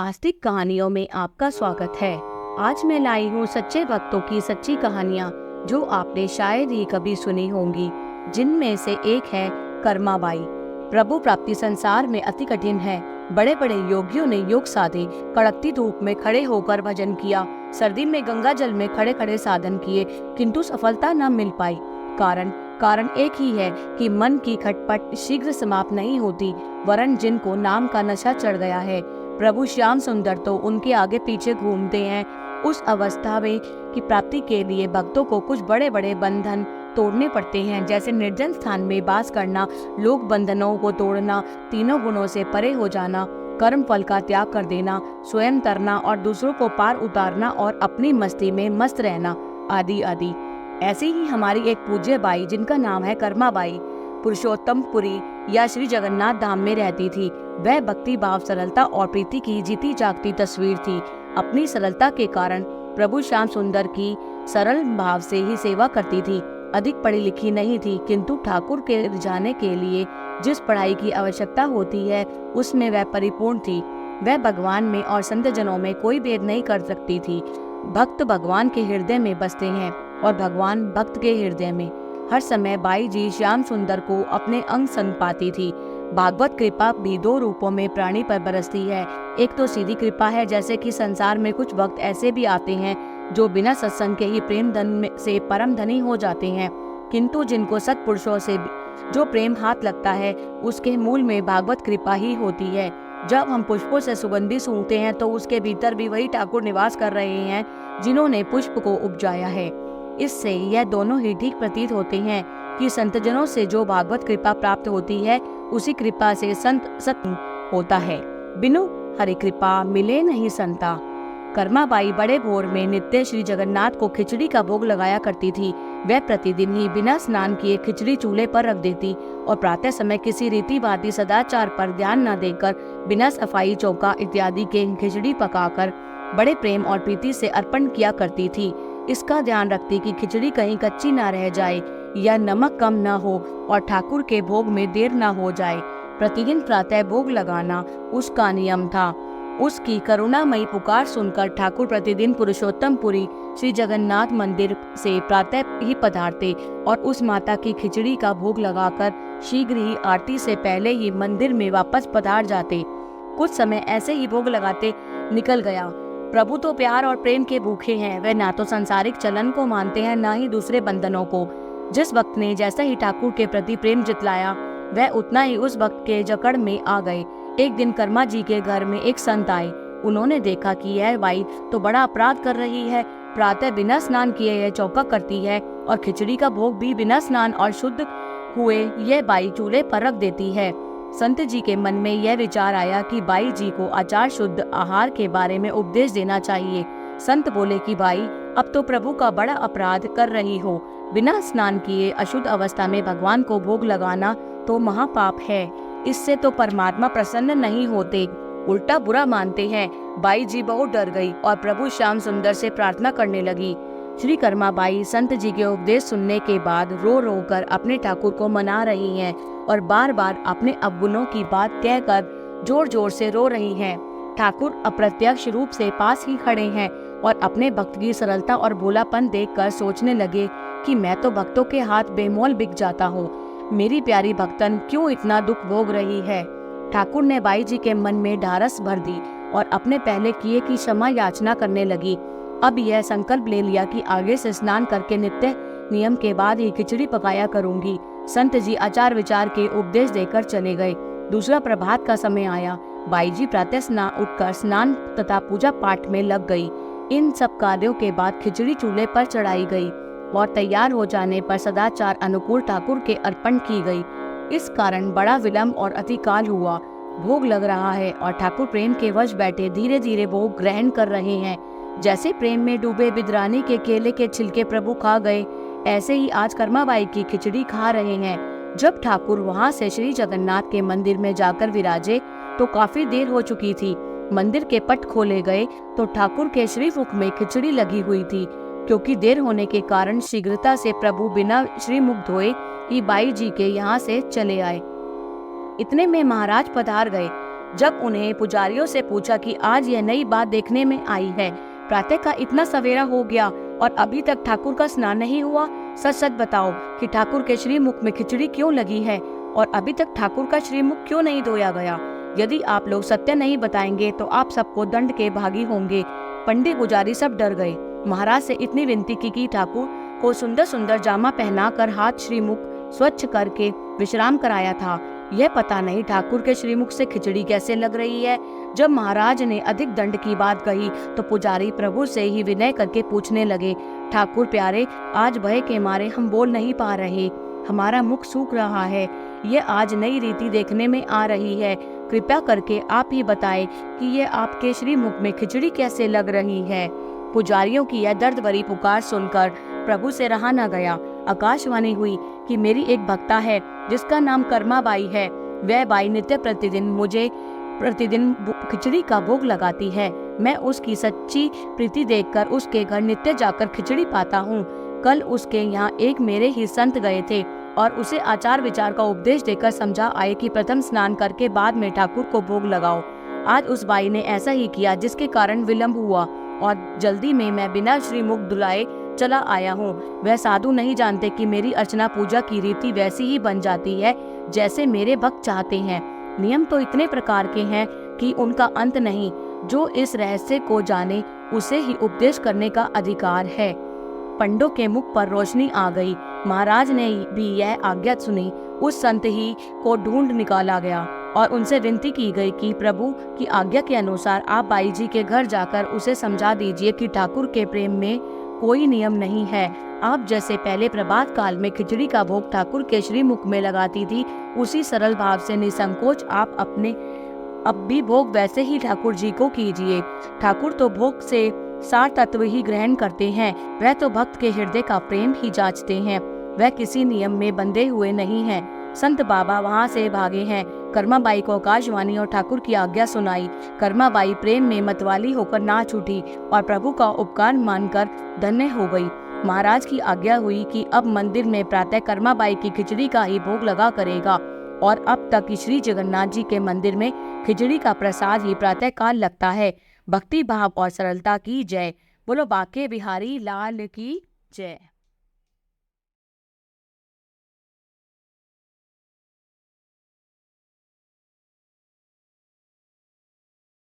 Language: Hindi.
आस्तिक कहानियों में आपका स्वागत है। आज मैं लाई हूँ सच्चे भक्तों की सच्ची कहानियाँ जो आपने शायद ही कभी सुनी होंगी, जिनमें से एक है कर्मा बाई। प्रभु प्राप्ति संसार में अति कठिन है। बड़े बड़े योगियों ने योग साधे, कड़कती धूप में खड़े होकर भजन किया, सर्दी में गंगा जल में खड़े खड़े साधन किए, किंतु सफलता न मिल पाई। कारण एक ही है कि मन की खटपट शीघ्र समाप्त नहीं होती, वरन जिनको नाम का नशा चढ़ गया है। प्रभु श्याम सुंदर तो उनके आगे पीछे घूमते हैं। उस अवस्था में की प्राप्ति के लिए भक्तों को कुछ बड़े बड़े बंधन तोड़ने पड़ते हैं, जैसे निर्जन स्थान में वास करना, लोक बंधनों को तोड़ना, तीनों गुणों से परे हो जाना, कर्म फल का त्याग कर देना, स्वयं तरना और दूसरों को पार उतारना और अपनी मस्ती में मस्त रहना, आदि आदि। ऐसी ही हमारी एक पूज्य बाई, जिनका नाम है कर्मा बाई, पुरुषोत्तमपुरी या श्री जगन्नाथ धाम में रहती थी। वह भक्ति भाव, सरलता और प्रीति की जीती जागती तस्वीर थी। अपनी सरलता के कारण प्रभु श्याम सुंदर की सरल भाव से ही सेवा करती थी। अधिक पढ़ी लिखी नहीं थी, किंतु ठाकुर के रिझाने के लिए जिस पढ़ाई की आवश्यकता होती है उसमें वह परिपूर्ण थी। वह भगवान में और संत जनों में कोई भेद नहीं कर सकती थी। भक्त भगवान के हृदय में बसते हैं और भगवान भक्त के हृदय में। हर समय बाई जी श्याम सुंदर को अपने अंग संग पाती थी। भागवत कृपा भी दो रूपों में प्राणी पर बरसती है। एक तो सीधी कृपा है, जैसे कि संसार में कुछ वक्त ऐसे भी आते हैं जो बिना सत्संग के ही प्रेम धन से परम धनी हो जाते हैं, किंतु जिनको सत्पुरुषों से जो प्रेम हाथ लगता है उसके मूल में भागवत कृपा ही होती है। जब हम पुष्पों से सुगंधि सूंघते हैं तो उसके भीतर भी वही ठाकुर निवास कर रहे हैं जिन्होंने पुष्प को उपजाया है। इससे यह दोनों ही ठीक प्रतीत होते हैं कि संतजनों से जो भागवत कृपा प्राप्त होती है उसी कृपा से संत सत होता है। बिनु हरि कृपा मिले नहीं संता। कर्मा बाई बड़े भोर में नित्य श्री जगन्नाथ को खिचड़ी का भोग लगाया करती थी। वह प्रतिदिन ही बिना स्नान किए खिचड़ी चूल्हे पर रख देती और प्रातः समय किसी रीति भांति सदाचार पर ध्यान न देकर बिना सफाई चौका इत्यादि के खिचड़ी पकाकर बड़े प्रेम और प्रीति से अर्पण किया करती थी। इसका ध्यान रखती कि खिचड़ी कहीं कच्ची न रह जाए या नमक कम न हो और ठाकुर के भोग में देर न हो जाए। प्रतिदिन प्रातः भोग लगाना उसका नियम था। उसकी करुणामयी पुकार सुनकर ठाकुर प्रतिदिन पुरुषोत्तमपुरी श्री जगन्नाथ मंदिर से प्रातः ही पधारते और उस माता की खिचड़ी का भोग लगाकर शीघ्र ही आरती से पहले ही मंदिर में वापस पधार जाते। कुछ समय ऐसे ही भोग लगाते निकल गया। प्रभु तो प्यार और प्रेम के भूखे हैं। वे ना तो सांसारिक चलन को मानते हैं, ना ही दूसरे बंधनों को। जिस भक्त ने जैसा ही ठाकुर के प्रति प्रेम जितलाया, वह उतना ही उस भक्त के जकड़ में आ गए। एक दिन कर्मा जी के घर में एक संत आए। उन्होंने देखा कि यह बाई तो बड़ा अपराध कर रही है। प्रातः बिना स्नान किए यह चौका करती है और खिचड़ी का भोग भी बिना स्नान और शुद्ध हुए यह बाई चूल्हे पर रख देती है। संत जी के मन में यह विचार आया कि बाई जी को आचार शुद्ध आहार के बारे में उपदेश देना चाहिए। संत बोले कि बाई, अब तो प्रभु का बड़ा अपराध कर रही हो। बिना स्नान किए अशुद्ध अवस्था में भगवान को भोग लगाना तो महापाप है। इससे तो परमात्मा प्रसन्न नहीं होते, उल्टा बुरा मानते हैं। बाई जी बहुत डर गई और प्रभु श्याम सुंदर से प्रार्थना करने लगी। श्री कर्मा बाई संत जी के उपदेश सुनने के बाद रो रो कर अपने ठाकुर को मना रही हैं और बार बार अपने अवगुणों की बात कहकर जोर जोर से रो रही हैं। ठाकुर अप्रत्यक्ष रूप से पास ही खड़े हैं और अपने भक्त की सरलता और भोलापन देखकर सोचने लगे कि मैं तो भक्तों के हाथ बेमोल बिक जाता हूँ। मेरी प्यारी भक्तन क्यों इतना दुख भोग रही है। ठाकुर ने बाई जी के मन में ढारस भर दी और अपने पहले किए की क्षमा याचना करने लगी। अब यह संकल्प ले लिया कि आगे से स्नान करके नित्य नियम के बाद ही खिचड़ी पकाया करूंगी। संत जी आचार विचार के उपदेश देकर चले गए। दूसरा प्रभात का समय आया। बाई जी प्रातः उठकर स्नान तथा पूजा पाठ में लग गई। इन सब कार्यों के बाद खिचड़ी चूल्हे पर चढ़ाई गई और तैयार हो जाने पर सदाचार अनुकूल ठाकुर के अर्पण की गई। इस कारण बड़ा विलंब और अतिकाल हुआ। भोग लग रहा है और ठाकुर प्रेम के वश बैठे धीरे धीरे भोग ग्रहण कर रहे हैं। जैसे प्रेम में डूबे बिदरानी के केले के छिलके प्रभु खा गए, ऐसे ही आज कर्मा बाई की खिचड़ी खा रहे हैं। जब ठाकुर वहां से श्री जगन्नाथ के मंदिर में जाकर विराजे तो काफी देर हो चुकी थी। मंदिर के पट खोले गए तो ठाकुर के श्रीमुख में खिचड़ी लगी हुई थी। क्योंकि देर होने के कारण शीघ्रता से प्रभु बिना श्रीमुख धोए ही बाई जी के यहाँ से चले आए। इतने में महाराज पधार गए। जब उन्हें पुजारियों से पूछा कि आज यह नई बात देखने में आई है, प्रातः का इतना सवेरा हो गया और अभी तक ठाकुर का स्नान नहीं हुआ। सच सच बताओ कि ठाकुर के श्रीमुख में खिचड़ी क्यों लगी है और अभी तक ठाकुर का श्रीमुख क्यों नहीं धोया गया? यदि आप लोग सत्य नहीं बताएंगे तो आप सबको दंड के भागी होंगे। पंडित पुजारी सब डर गए। महाराज से इतनी विनती की कि ठाकुर को सुंदर सुंदर जामा पहनाकर हाथ श्रीमुख स्वच्छ करके विश्राम कराया था। यह पता नहीं ठाकुर के श्रीमुख से खिचड़ी कैसे लग रही है। जब महाराज ने अधिक दंड की बात कही तो पुजारी प्रभु से ही विनय करके पूछने लगे, ठाकुर प्यारे, आज भय के मारे हम बोल नहीं पा रहे, हमारा मुख सूख रहा है। ये आज नई रीति देखने में आ रही है। कृपया करके आप ही बताएं कि ये आपके श्रीमुख में खिचड़ी कैसे लग रही है। पुजारियों की यह दर्द भरी पुकार सुनकर प्रभु से रहा न गया। आकाशवाणी हुई कि मेरी एक भक्ता है जिसका नाम कर्मा बाई है। वह बाई नित्य प्रतिदिन खिचड़ी का भोग लगाती है। मैं उसकी सच्ची प्रीति देखकर उसके घर नित्य जाकर खिचड़ी पाता हूँ। कल उसके यहाँ एक मेरे ही संत गए थे और उसे आचार विचार का उपदेश देकर समझा आए कि प्रथम स्नान करके बाद में ठाकुर को भोग लगाओ। आज उस बाई ने ऐसा ही किया, जिसके कारण विलंब हुआ और जल्दी में मैं बिना श्रीमुख धुलाए चला आया हूँ। वह साधु नहीं जानते कि मेरी अर्चना पूजा की रीति वैसी ही बन जाती है जैसे मेरे भक्त चाहते हैं। नियम तो इतने प्रकार के हैं कि उनका अंत नहीं। जो इस रहस्य को जाने उसे ही उपदेश करने का अधिकार है। पंडों के मुख पर रोशनी आ गई। महाराज ने भी यह आज्ञा सुनी। उस संत ही को ढूंढ निकाला गया और उनसे विनती की गई कि प्रभु की आज्ञा के अनुसार आप बाई जी के घर जाकर उसे समझा दीजिए कि ठाकुर के प्रेम में कोई नियम नहीं है। आप जैसे पहले प्रभात काल में खिचड़ी का भोग ठाकुर के श्रीमुख में लगाती थी, उसी सरल भाव से निसंकोच आप अपने अब भी भोग वैसे ही ठाकुर जी को कीजिए। ठाकुर तो भोग से सार तत्व ही ग्रहण करते हैं। वह तो भक्त के हृदय का प्रेम ही जांचते हैं। वह किसी नियम में बंधे हुए नहीं हैं। संत बाबा वहां से भागे हैं। कर्माबाई को आकाशवाणी और ठाकुर की आज्ञा सुनाई। कर्माबाई प्रेम में मतवाली होकर नाच उठी और प्रभु का उपकार मानकर धन्य हो गई। महाराज की आज्ञा हुई कि अब मंदिर में प्रातः कर्माबाई की खिचड़ी का ही भोग लगा करेगा और अब तक श्री जगन्नाथ जी के मंदिर में खिचड़ी का प्रसाद ही प्रातः काल लगता है। भक्ति भाव और सरलता की जय। बोलो बांके बिहारी लाल की जय।